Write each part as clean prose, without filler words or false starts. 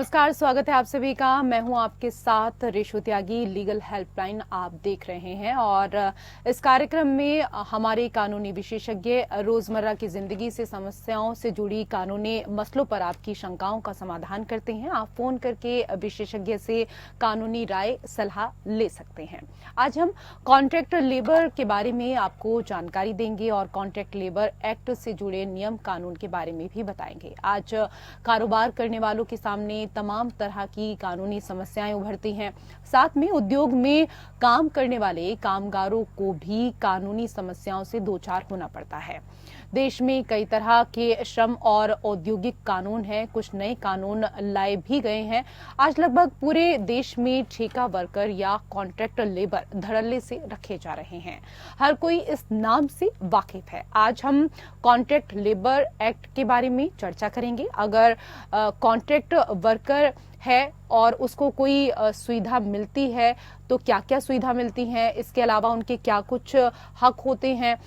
नमस्कार, स्वागत है आप सभी का। मैं हूं आपके साथ रेशु त्यागी। लीगल हेल्पलाइन आप देख रहे हैं और इस कार्यक्रम में हमारे कानूनी विशेषज्ञ रोजमर्रा की जिंदगी से समस्याओं से जुड़ी कानूनी मसलों पर आपकी शंकाओं का समाधान करते हैं। आप फोन करके विशेषज्ञ से कानूनी राय सलाह ले सकते हैं। आज हम कॉन्ट्रैक्ट लेबर के बारे में आपको जानकारी देंगे और कॉन्ट्रैक्ट लेबर एक्ट से जुड़े नियम कानून के बारे में भी बताएंगे। आज कारोबार करने वालों के सामने तमाम तरह की कानूनी समस्याएं उभरती हैं। साथ में उद्योग में काम करने वाले कामगारों को भी कानूनी समस्याओं से दो चार होना पड़ता है। देश में कई तरह के श्रम और औद्योगिक कानून हैं, कुछ नए कानून लाए भी गए हैं। आज लगभग पूरे देश में ठेका वर्कर या कॉन्ट्रैक्ट लेबर धड़ल्ले से रखे जा रहे हैं। हर कोई इस नाम से वाकिफ है। आज हम कॉन्ट्रैक्ट लेबर एक्ट के बारे में चर्चा करेंगे। अगर कॉन्ट्रैक्ट वर्कर है और उसको कोई सुविधा मिलती है तो क्या क्या सुविधा मिलती है, इसके अलावा उनके क्या कुछ हक होते हैं।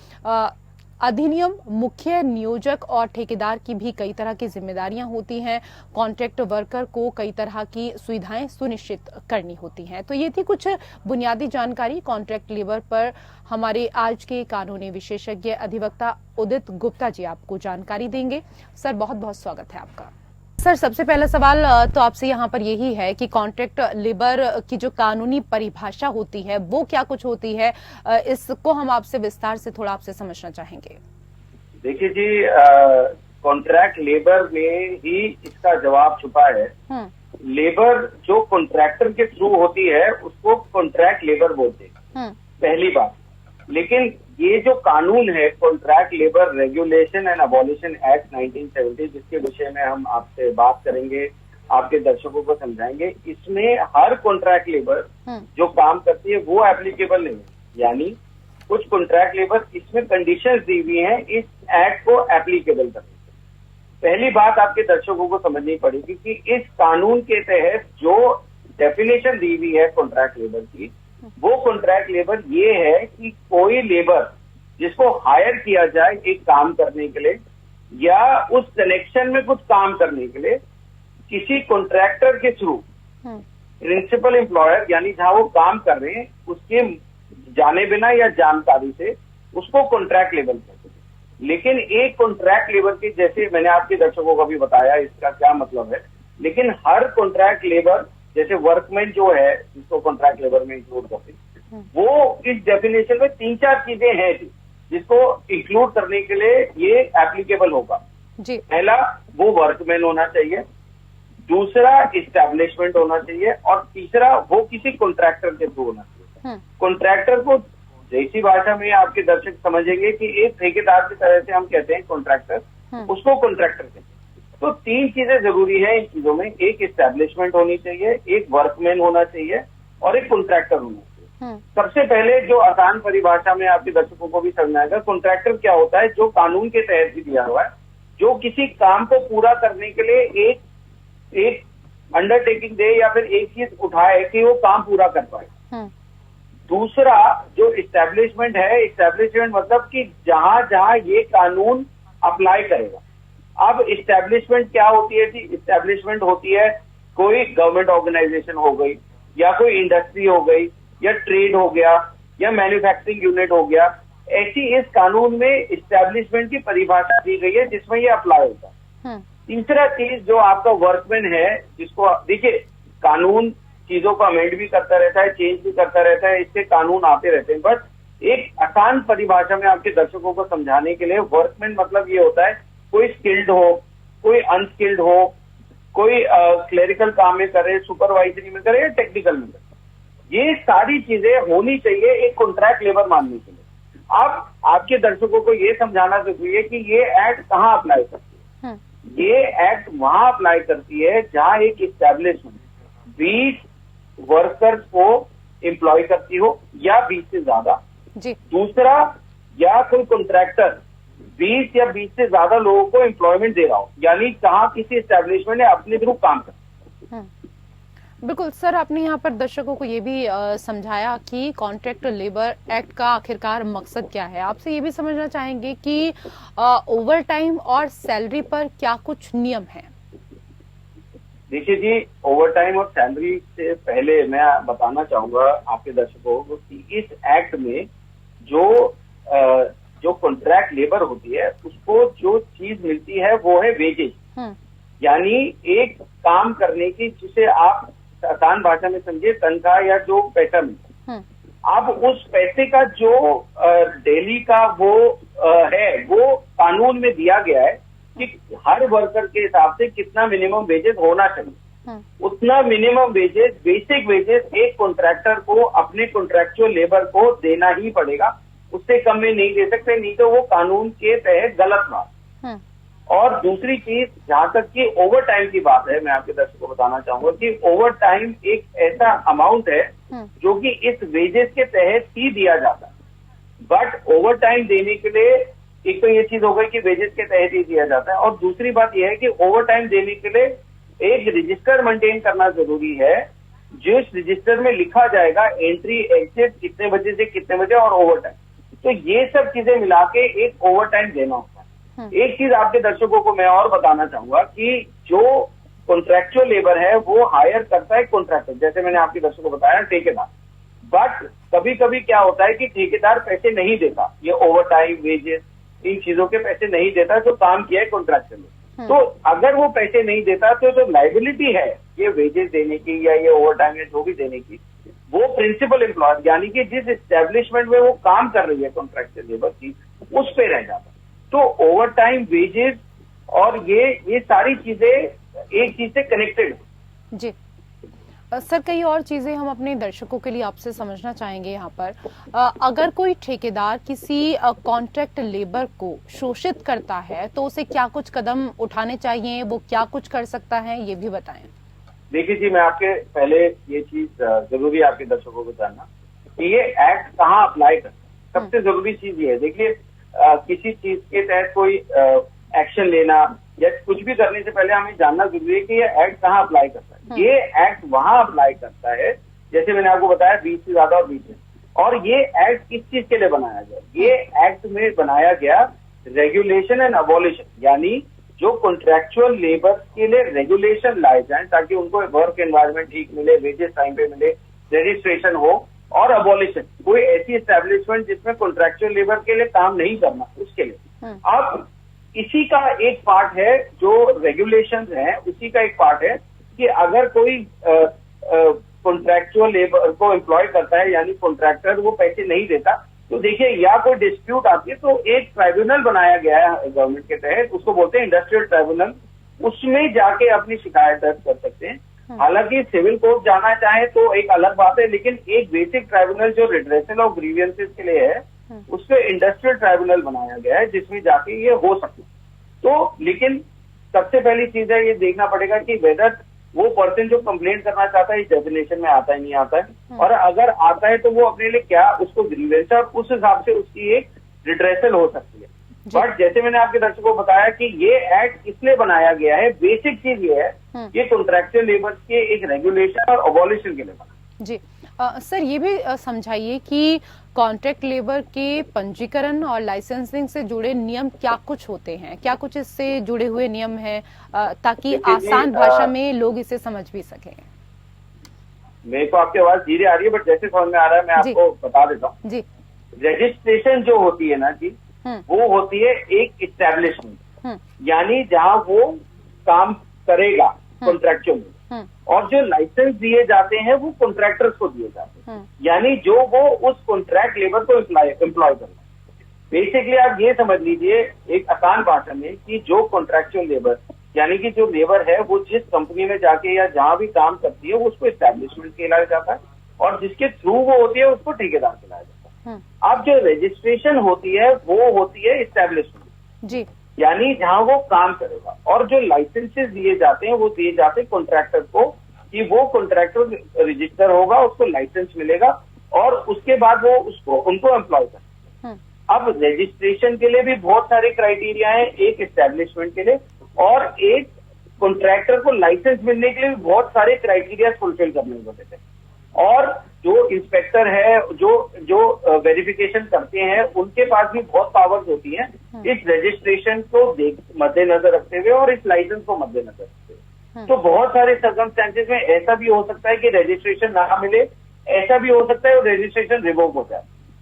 अधिनियम मुख्य नियोजक और ठेकेदार की भी कई तरह की जिम्मेदारियां होती हैं। कॉन्ट्रैक्ट वर्कर को कई तरह की सुविधाएं सुनिश्चित करनी होती हैं। तो ये थी कुछ बुनियादी जानकारी कॉन्ट्रैक्ट लेबर पर। हमारे आज के कानूनी विशेषज्ञ अधिवक्ता उदित गुप्ता जी आपको जानकारी देंगे। सर, बहुत बहुत स्वागत है आपका। सर, सबसे पहला सवाल तो आपसे यहाँ पर यही है कि कॉन्ट्रैक्ट लेबर की जो कानूनी परिभाषा होती है वो क्या कुछ होती है, इसको हम आपसे विस्तार से थोड़ा आपसे समझना चाहेंगे। देखिए जी, कॉन्ट्रैक्ट लेबर में ही इसका जवाब छुपा है। लेबर जो कॉन्ट्रैक्टर के थ्रू होती है उसको कॉन्ट्रैक्ट लेबर बोलते हैं, पहली बात। लेकिन ये जो कानून है contract labour regulation and abolition act 1970, जिसके विषय में हम आपसे बात करेंगे, आपके दर्शकों को समझाएंगे, इसमें हर कॉन्ट्रैक्ट लेबर जो काम करती है वो एप्लीकेबल नहीं है। यानी कुछ कॉन्ट्रैक्ट लेबर इसमें कंडीशंस दी हुई हैं इस एक्ट को एप्लीकेबल करने की। पहली बात आपके दर्शकों को समझनी पड़ेगी कि इस कानून के तहत जो डेफिनेशन दी हुई है कॉन्ट्रैक्ट लेबर की, वो कॉन्ट्रैक्ट लेबर ये है कि कोई लेबर जिसको हायर किया जाए एक काम करने के लिए या उस कनेक्शन में कुछ काम करने के लिए किसी कॉन्ट्रैक्टर के थ्रू, प्रिंसिपल एम्प्लॉयर यानी जहां वो काम कर रहे हैं उसके जाने बिना या जानकारी से, उसको कॉन्ट्रैक्ट लेबर कहते हैं। लेकिन एक कॉन्ट्रैक्ट लेबर की, जैसे मैंने आपके दर्शकों को भी बताया इसका क्या मतलब है, लेकिन हर कॉन्ट्रैक्ट लेबर जैसे वर्कमैन जो है जिसको कॉन्ट्रैक्ट लेबर में इंक्लूड करते हैं, वो इस डेफिनेशन में 3-4 चीजें हैं जिसको इंक्लूड करने के लिए ये एप्लीकेबल होगा जी। पहला, वो वर्कमैन होना चाहिए। दूसरा, इस्टेब्लिशमेंट होना चाहिए। और तीसरा, वो किसी कॉन्ट्रैक्टर के थ्रू होना चाहिए। कॉन्ट्रैक्टर को जैसी भाषा में आपके दर्शक समझेंगे कि एक ठेकेदार की तरह से हम कहते हैं कॉन्ट्रैक्टर, उसको कॉन्ट्रैक्टर कहते हैं। तो 3 चीजें जरूरी है इन चीजों में, एक इस्टेब्लिशमेंट होनी चाहिए, एक वर्कमैन होना चाहिए और एक कॉन्ट्रैक्टर होना चाहिए। सबसे पहले जो आसान परिभाषा में आपके दर्शकों को भी समझ आएगा, कॉन्ट्रैक्टर क्या होता है, जो कानून के तहत भी दिया हुआ है, जो किसी काम को पूरा करने के लिए एक अंडरटेकिंग दे या फिर एक चीज उठाए कि वो काम पूरा कर पाए। दूसरा जो इस्टेब्लिशमेंट है, इस्टेब्लिशमेंट मतलब कि जहां जहां ये कानून अप्लाई करेगा। अब इस्टेब्लिशमेंट क्या होती है जी? इस्टेब्लिशमेंट होती है कोई गवर्नमेंट ऑर्गेनाइजेशन हो गई या कोई इंडस्ट्री हो गई या ट्रेड हो गया या मैन्युफैक्चरिंग यूनिट हो गया। ऐसी इस कानून में इस्टेब्लिशमेंट की परिभाषा दी गई है जिसमें ये अप्लाई होता है। तीसरा चीज जो आपका वर्कमैन है, जिसको देखिए कानून चीजों को अमेंड भी करता रहता है, चेंज भी करता रहता है, इससे कानून आते रहते हैं। बट एक आसान परिभाषा में आपके दर्शकों को समझाने के लिए, वर्कमैन मतलब ये होता है कोई स्किल्ड हो, कोई अनस्किल्ड हो, कोई क्लेरिकल काम में करे, सुपरवाइजरी में करे या टेक्निकल में करे, ये सारी चीजें होनी चाहिए एक कॉन्ट्रैक्ट लेबर मानने के लिए। अब आपके दर्शकों को ये समझाना जरूरी है कि ये एक्ट कहाँ अप्लाई करती है। ये एक्ट वहां अप्लाई करती है जहां एक इस्टेब्लिशमेंट 20 वर्कर्स को एम्प्लॉय करती हो या 20 से ज्यादा। दूसरा, या कोई कॉन्ट्रैक्टर 20 या 20 से ज्यादा लोगों को एम्प्लॉयमेंट दे रहा हो, यानी कहाँ किसी एस्टेब्लिशमेंट ने अपने थ्रू काम कर। बिल्कुल सर, आपने यहाँ पर दर्शकों को ये भी समझाया कि कॉन्ट्रैक्ट लेबर एक्ट का आखिरकार मकसद क्या है। आपसे ये भी समझना चाहेंगे कि ओवर टाइम और सैलरी पर क्या कुछ नियम हैं। देखिए जी, ओवर टाइम और सैलरी से पहले मैं बताना चाहूंगा आपके दर्शकों को कि इस एक्ट में जो कॉन्ट्रैक्ट लेबर होती है उसको जो चीज मिलती है वो है वेजेस। यानी एक काम करने की, जिसे आप आसान भाषा में समझिए तनख्वाह या जो पैसा मिलता है, अब उस पैसे का जो डेली का वो है, वो कानून में दिया गया है कि हर वर्कर के हिसाब से कितना मिनिमम वेजेस होना चाहिए। उतना मिनिमम वेजेस, बेसिक वेजेस एक कॉन्ट्रैक्टर को अपने कॉन्ट्रैक्चुअल लेबर को देना ही पड़ेगा, उससे कम में नहीं दे सकते, नहीं तो वो कानून के तहत गलत बात। और दूसरी चीज, जहां तक कि ओवर टाइम की बात है, मैं आपके दर्शकों को बताना चाहूंगा कि ओवर टाइम एक ऐसा अमाउंट है जो कि इस वेजेस के तहत ही दिया जाता है। बट ओवर टाइम देने के लिए एक तो ये चीज हो गई कि वेजेस के तहत ही दिया जाता है, और दूसरी बात यह है कि ओवर टाइम देने के लिए एक रजिस्टर मेंटेन करना जरूरी है, जिस रजिस्टर में लिखा जाएगा एंट्री एग्जिट कितने बजे से कितने बजे और ओवर टाइम। तो ये सब चीजें मिला के एक ओवर टाइम देना होता है। एक चीज आपके दर्शकों को मैं और बताना चाहूंगा कि जो कॉन्ट्रैक्चुअल लेबर है वो हायर करता है कॉन्ट्रैक्टर, जैसे मैंने आपके दर्शकों को बताया ठेकेदार। बट कभी कभी क्या होता है कि ठेकेदार पैसे नहीं देता, ये ओवर टाइम वेजेस इन चीजों के पैसे नहीं देता जो काम किया है कॉन्ट्रैक्टर ने। तो अगर वो पैसे नहीं देता तो जो लाइबिलिटी है ये वेजेस देने की या ये ओवर टाइम या जो भी देने की, वो प्रिंसिपल एम्प्लॉयर यानी कि जिस एस्टेब्लिशमेंट में वो काम कर रही है कॉन्ट्रैक्चुअल लेबर की, उस पे रह जाता। तो ओवर टाइम, वेजेस और ये सारी चीजें एक चीज से कनेक्टेड है। जी सर, कई और चीजें हम अपने दर्शकों के लिए आपसे समझना चाहेंगे यहाँ पर। अगर कोई ठेकेदार किसी कॉन्ट्रैक्ट लेबर को शोषित करता है तो उसे क्या कुछ कदम उठाने चाहिए, वो क्या कुछ कर सकता है, ये भी बताएं। देखिए जी, मैं आपके पहले ये चीज जरूरी है आपके दर्शकों को जानना कि ये एक्ट कहाँ अप्लाई करता है। सबसे जरूरी चीज ये है, देखिए किसी चीज के तहत कोई एक्शन लेना या कुछ भी करने से पहले हमें जानना जरूरी है कि ये एक्ट कहाँ अप्लाई करता है। ये एक्ट वहां अप्लाई करता है, जैसे मैंने आपको बताया 20 से ज्यादा और 20 से। और ये एक्ट किस चीज के लिए बनाया गया? ये एक्ट में बनाया गया रेगुलेशन एंड अबॉलिशन, यानी जो कॉन्ट्रैक्चुअल लेबर के लिए रेगुलेशन लाए जाए ताकि उनको वर्क एनवायरनमेंट ठीक मिले, वेजेस टाइम पे मिले, रजिस्ट्रेशन हो, और अबॉलिशन कोई ऐसी एस्टेब्लिशमेंट जिसमें कॉन्ट्रैक्चुअल लेबर के लिए काम नहीं करना, उसके लिए। अब इसी का एक पार्ट है जो रेगुलेशंस है, उसी का एक पार्ट है कि अगर कोई कॉन्ट्रैक्चुअल लेबर को एम्प्लॉय करता है यानी कॉन्ट्रैक्टर वो पैसे नहीं देता, तो देखिए या कोई डिस्प्यूट आती है तो एक ट्राइब्यूनल बनाया गया है गवर्नमेंट के तहत, उसको बोलते हैं इंडस्ट्रियल ट्राइब्यूनल। उसमें जाके अपनी शिकायत दर्ज कर सकते हैं। हालांकि सिविल कोर्ट जाना चाहे तो एक अलग बात है, लेकिन एक बेसिक ट्राइब्यूनल जो रिड्रेसल ऑफ ग्रीवियंसेस के लिए है, उससे इंडस्ट्रियल ट्राइब्यूनल बनाया गया है जिसमें जाके ये हो सकता है। तो लेकिन सबसे पहली चीज है ये देखना पड़ेगा कि वेदर वो पर्सन जो कंप्लेंट करना चाहता है इस डेफिनेशन में आता है नहीं आता है, और अगर आता है तो वो अपने लिए क्या उसको ग्रीवेंस है और उस हिसाब से उसकी एक रिड्रेसल हो सकती है। बट जैसे मैंने आपके दर्शकों को बताया कि ये एक्ट इसलिए बनाया गया है, बेसिक चीज ये है कि कॉन्ट्रैक्चुअल लेबर के एक रेगुलेशन और अबॉलिशन के लिए बना। जी सर, ये भी समझाइए कि कॉन्ट्रैक्ट लेबर के पंजीकरण और लाइसेंसिंग से जुड़े नियम क्या कुछ होते हैं, क्या कुछ इससे जुड़े हुए नियम हैं, ताकि आसान भाषा में लोग इसे समझ भी सकें। मेरे को आपकी आवाज धीरे आ रही है, बट जैसे समझ में आ रहा है मैं आपको बता देता हूँ जी। रजिस्ट्रेशन जो होती है ना जी, वो होती है एक इस्टेब्लिशमेंट, यानी जहाँ वो काम करेगा कॉन्ट्रैक्चुअल में, और जो लाइसेंस दिए जाते हैं वो कॉन्ट्रैक्टर्स को दिए जाते हैं, यानी जो वो उस कॉन्ट्रैक्ट लेबर को एम्प्लॉय करना। बेसिकली आप ये समझ लीजिए एक आसान भाषा में कि जो कॉन्ट्रैक्चुअल लेबर यानी कि जो लेबर है वो जिस कंपनी में जाके या जहां भी काम करती है वो उसको एस्टेब्लिशमेंट कहलाया जाता है, और जिसके थ्रू वो होती है उसको ठेकेदार कहलाया जाता है। अब जो रजिस्ट्रेशन होती है वो होती है एस्टेब्लिशमेंट जी, यानी जहां वो काम करेगा, और जो लाइसेंसेस दिए जाते हैं वो दिए जाते हैं कॉन्ट्रैक्टर को कि वो कॉन्ट्रैक्टर रजिस्टर होगा, उसको लाइसेंस मिलेगा और उसके बाद वो उसको उनको एम्प्लॉय करता है। अब रजिस्ट्रेशन के लिए भी बहुत सारे क्राइटेरिया हैं, एक एस्टेब्लिशमेंट के लिए, और एक कॉन्ट्रैक्टर को लाइसेंस मिलने के लिए भी बहुत सारे क्राइटेरिया फुलफिल करने होते थे। और जो इंस्पेक्टर है, जो वेरिफिकेशन करते हैं, उनके पास भी बहुत पावर्स होती हैं इस रजिस्ट्रेशन को मद्देनजर रखते हुए और इस लाइसेंस को मद्देनजर रखते हुए। तो बहुत सारे सर्कमस्टेंसेस में ऐसा भी हो सकता है कि रजिस्ट्रेशन ना मिले, ऐसा भी हो सकता है और रजिस्ट्रेशन रिवोक हो जाए।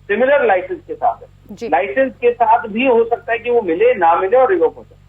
सिमिलर लाइसेंस के साथ है, लाइसेंस के साथ भी हो सकता है कि वो मिले ना मिले और रिवोक हो जाए।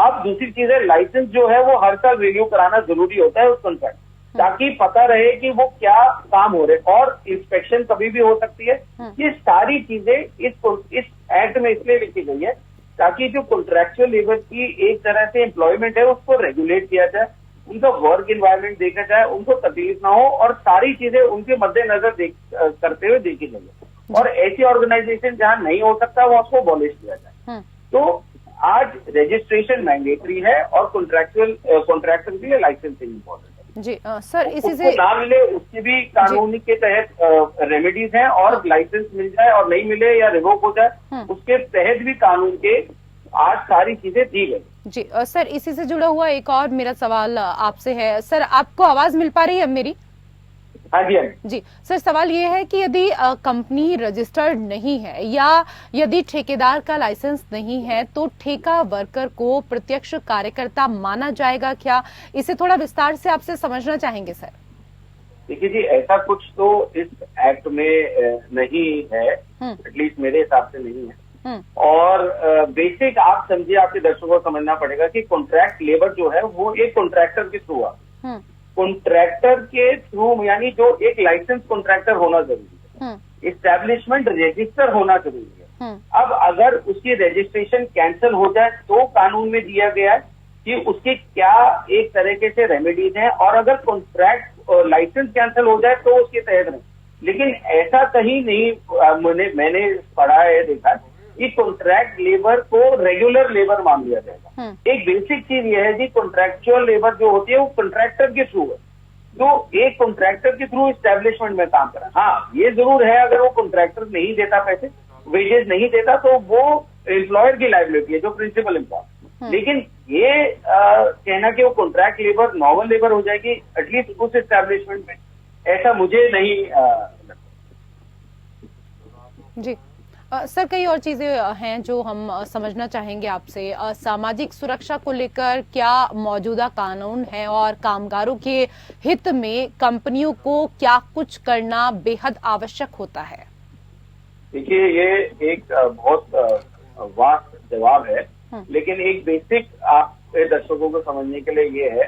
अब दूसरी चीज है, लाइसेंस जो है वो हर साल रिन्यू कराना जरूरी होता है उस कॉन्ट्रैक्ट, ताकि पता रहे कि वो क्या काम हो रहे, और इंस्पेक्शन कभी भी हो सकती है। ये सारी चीजें इस एक्ट में इसलिए लिखी गई है ताकि जो कॉन्ट्रैक्चुअल लेबर की एक तरह से एम्प्लॉयमेंट है उसको रेगुलेट किया जाए, उनका वर्क इन्वायरमेंट देखा जाए, उनको तकलीफ ना हो और सारी चीजें उनके मद्देनजर करते हुए देखी जाए। और ऐसी ऑर्गेनाइजेशन जहां नहीं हो सकता वो उसको अबॉलिश किया जाए। तो आज रजिस्ट्रेशन मैंडेटरी है और कॉन्ट्रैक्टर के लिए लाइसेंसिंग इम्पोर्टेंट है। जी सर, इसी से ना मिले उसकी भी कानूनी के तहत रेमेडीज हैं, और लाइसेंस मिल जाए और नहीं मिले या रिवोक हो जाए उसके तहत भी कानून के आज सारी चीजें दी गई। जी सर, इसी से जुड़ा हुआ एक और मेरा सवाल आपसे है। सर, आपको आवाज मिल पा रही है मेरी? हाँ जी, हाँ जी सर, सवाल ये है कि यदि कंपनी रजिस्टर्ड नहीं है या यदि ठेकेदार का लाइसेंस नहीं है तो ठेका वर्कर को प्रत्यक्ष कार्यकर्ता माना जाएगा क्या? इसे थोड़ा विस्तार से आपसे समझना चाहेंगे सर। देखिए जी, ऐसा कुछ तो इस एक्ट में नहीं है, एटलीस्ट मेरे हिसाब से नहीं है। और बेसिक आप समझिए, आपके दर्शकों को समझना पड़ेगा कि कॉन्ट्रैक्ट लेबर जो है वो एक कॉन्ट्रैक्टर के थ्रू है। कॉन्ट्रैक्टर के थ्रू यानी जो एक लाइसेंस कॉन्ट्रैक्टर होना जरूरी है, इस्टेब्लिशमेंट रजिस्टर होना जरूरी है। अब अगर उसकी रजिस्ट्रेशन कैंसिल हो जाए तो कानून में दिया गया है कि उसके क्या एक तरीके से रेमेडीज हैं, और अगर कॉन्ट्रैक्ट लाइसेंस कैंसिल हो जाए तो उसके तहत नहीं। लेकिन ऐसा कहीं नहीं मैंने पढ़ा है, देखा है कि कॉन्ट्रैक्ट लेबर को रेगुलर लेबर मान लिया जाएगा। एक बेसिक चीज यह है कि कॉन्ट्रैक्चुअल लेबर जो होती है वो कॉन्ट्रैक्टर के थ्रू है, तो एक कॉन्ट्रैक्टर के थ्रू इस्टेब्लिशमेंट में काम करा। हाँ, ये जरूर है, अगर वो कॉन्ट्रैक्टर नहीं देता पैसे, वेजेस नहीं देता, तो वो एम्प्लॉयर की लायबिलिटी है, जो प्रिंसिपल एम्प्लॉयर। लेकिन ये कहना कि वो कॉन्ट्रैक्ट लेबर नॉर्मल लेबर हो जाएगी एटलीस्ट उस इस्टेब्लिशमेंट में, ऐसा मुझे नहीं लगता। जी सर, कई और चीजें हैं जो हम समझना चाहेंगे आपसे। सामाजिक सुरक्षा को लेकर क्या मौजूदा कानून है और कामगारों के हित में कंपनियों को क्या कुछ करना बेहद आवश्यक होता है? देखिए, ये एक बहुत वास्ट जवाब है, लेकिन एक बेसिक आपके दर्शकों को समझने के लिए ये है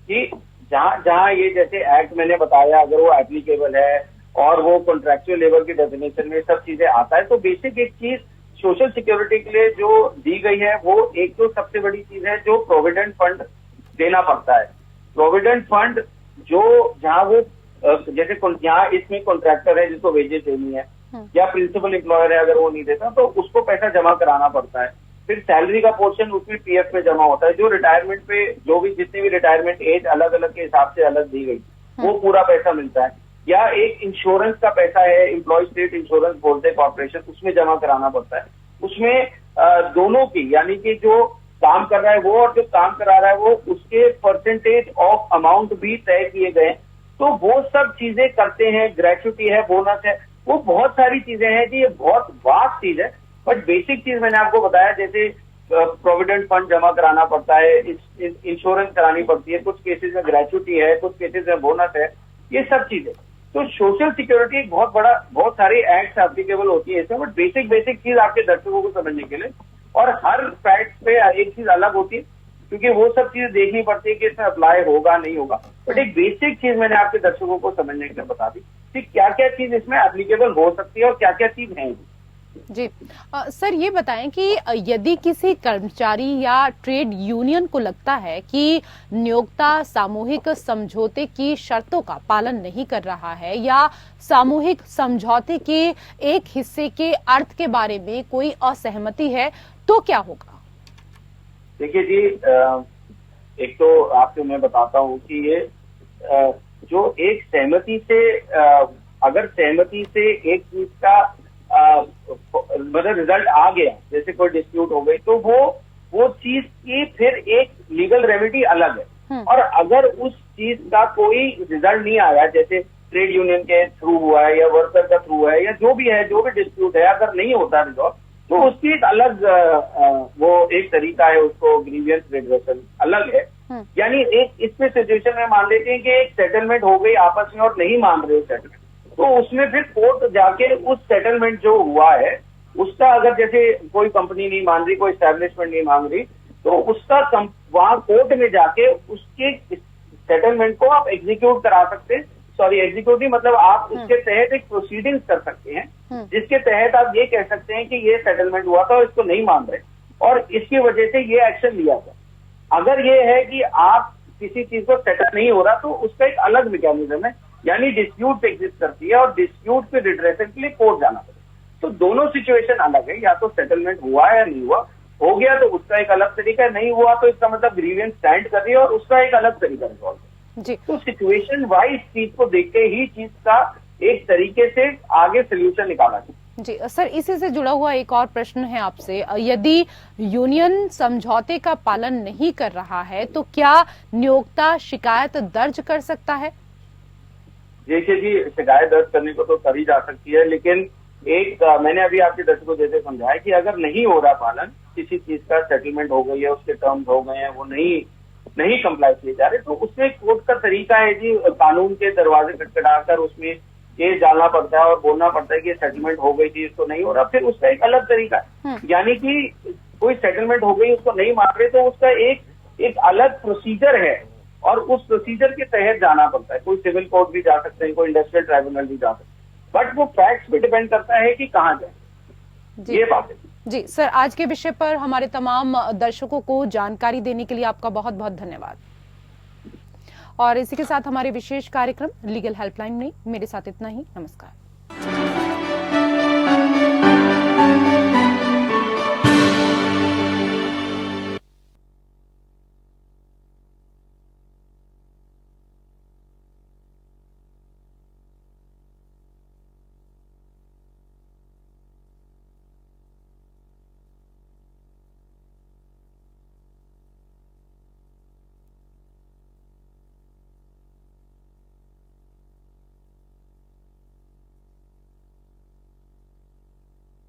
कि जहां ये जैसे एक्ट मैंने बताया, अगर वो एप्लीकेबल है और वो कॉन्ट्रैक्चुअल लेबर की डेफिनेशन में सब चीजें आता है, तो बेसिक एक चीज सोशल सिक्योरिटी के लिए जो दी गई है वो एक तो सबसे बड़ी चीज है जो प्रोविडेंट फंड देना पड़ता है। प्रोविडेंट फंड जो जहां वो जैसे यहाँ इसमें कॉन्ट्रैक्टर है जिसको वेजेस देनी है, या प्रिंसिपल एम्प्लॉयर है, अगर वो नहीं देता तो उसको पैसा जमा कराना पड़ता है। फिर सैलरी का पोर्शन उसमें पीएफ में जमा होता है, जो रिटायरमेंट पे जो भी जितनी भी रिटायरमेंट एज अलग अलग के हिसाब से अलग दी गई वो पूरा पैसा मिलता है। या एक इंश्योरेंस का पैसा है, एम्प्लॉय स्टेट इंश्योरेंस बोलते हैं कॉर्पोरेशन, उसमें जमा कराना पड़ता है। उसमें दोनों की यानी कि जो काम कर रहा है वो और जो काम करा रहा है वो, उसके परसेंटेज ऑफ अमाउंट भी तय किए गए। तो वो सब चीजें करते हैं, ग्रेच्युटी है, बोनस है, वो बहुत सारी चीजें हैं जी। ये बहुत वास्ट चीज है, बट बेसिक चीज मैंने आपको बताया, जैसे प्रोविडेंट फंड जमा कराना पड़ता है, इंश्योरेंस करानी पड़ती है, कुछ केसेस में ग्रेच्युटी है, कुछ केसेस में बोनस है, ये सब चीजें। तो सोशल सिक्योरिटी एक बहुत सारी एक्ट एप्लीकेबल होती है इसमें, बट बेसिक चीज आपके दर्शकों को समझने के लिए, और हर फैक्ट पे एक चीज अलग होती है क्योंकि वो सब चीजें देखनी पड़ती है कि इसमें अप्लाई होगा नहीं होगा। बट एक बेसिक चीज मैंने आपके दर्शकों को समझने के लिए बता दी कि क्या क्या चीज इसमें एप्लीकेबल हो सकती है और क्या क्या चीज है। जी सर, ये बताएं कि यदि किसी कर्मचारी या ट्रेड यूनियन को लगता है कि नियोक्ता सामूहिक समझौते की शर्तों का पालन नहीं कर रहा है या सामूहिक समझौते के एक हिस्से के अर्थ के बारे में कोई असहमति है, तो क्या होगा? देखिए जी, एक तो आपको मैं बताता हूँ कि ये जो एक सहमति से अगर सहमति से एक चीज का मतलब रिजल्ट आ गया, जैसे कोई डिस्प्यूट हो गई, तो वो चीज की फिर एक लीगल रेमेडी अलग है। और अगर उस चीज का कोई रिजल्ट नहीं आया, जैसे ट्रेड यूनियन के थ्रू हुआ है या वर्कर का थ्रू है या जो भी है, जो भी डिस्प्यूट है, अगर नहीं होता रिजॉल्व, तो उसकी एक अलग वो एक तरीका है, उसको ग्रीवियंस रिड्रेसल अलग है। यानी एक इसमें सिचुएशन में मान लेते हैं कि एक सेटलमेंट हो गई आपस में और नहीं मान रहे सेटलमेंट, तो उसमें फिर कोर्ट जाके उस सेटलमेंट जो हुआ है उसका, अगर जैसे कोई कंपनी नहीं मान रही, कोई एस्टैब्लिशमेंट नहीं मांग रही, तो उसका वहां कोर्ट में जाके उसके सेटलमेंट को आप एग्जीक्यूट करा सकते हैं। सॉरी, एग्जीक्यूट नहीं, मतलब आप उसके तहत एक प्रोसीडिंग्स कर सकते हैं जिसके तहत आप ये कह सकते हैं कि ये सेटलमेंट हुआ था और इसको नहीं मान रहे और इसकी वजह से ये एक्शन लिया था। अगर ये है कि आप किसी चीज को सेटल नहीं हो रहा तो उसका एक अलग मैकेनिज्म है, यानी डिस्प्यूट एग्जिस्ट करती है और डिस्प्यूट पे रिड्रेसल के लिए कोर्ट जाना पड़ेगा। तो दोनों सिचुएशन अलग है, या तो सेटलमेंट हुआ है या नहीं हुआ, हो गया तो उसका एक अलग तरीका है, नहीं हुआ तो इसका मतलब ग्रीवेंस स्टैंड कर रही है और उसका एक अलग तरीका रिजॉल्व है। जी। तो सिचुएशन वाइज चीज को देख के ही चीज का एक तरीके से आगे सोल्यूशन निकाला जाए। जी सर, इसी से जुड़ा हुआ एक और प्रश्न है आपसे, यदि यूनियन समझौते का पालन नहीं कर रहा है तो क्या नियोक्ता शिकायत दर्ज कर सकता है? देखिए जी, शिकायत दर्ज करने को तो करी जा सकती है, लेकिन एक मैंने अभी आपके दर्शकों जैसे समझाया कि अगर नहीं हो रहा पालन, किसी चीज का सेटलमेंट हो गई है, उसके टर्म्स हो गए हैं, वो नहीं कंप्लाई किए जा रहे, तो उसमें कोर्ट का तरीका है जी, कानून के दरवाजे खटखटाकर उसमें ये जानना पड़ता है और बोलना पड़ता है कि सेटलमेंट हो गई थी, इसको नहीं हो रहा, फिर उसका एक अलग तरीका है। यानी कि कोई सेटलमेंट हो गई, उसको नहीं मान रहे, तो उसका एक अलग प्रोसीजर है और उस प्रोसीजर के तहत जाना पड़ता है। कोई सिविल कोर्ट भी जा सकते हैं, कोई इंडस्ट्रियल ट्राइब्यूनल भी जा सकते हैं, बट वो फैक्ट्स पे डिपेंड करता है कि कहाँ जाए, ये बात है। जी सर, आज के विषय पर हमारे तमाम दर्शकों को जानकारी देने के लिए आपका बहुत बहुत धन्यवाद। और इसी के साथ हमारे विशेष कार्यक्रम लीगल हेल्पलाइन में मेरे साथ इतना ही। नमस्कार।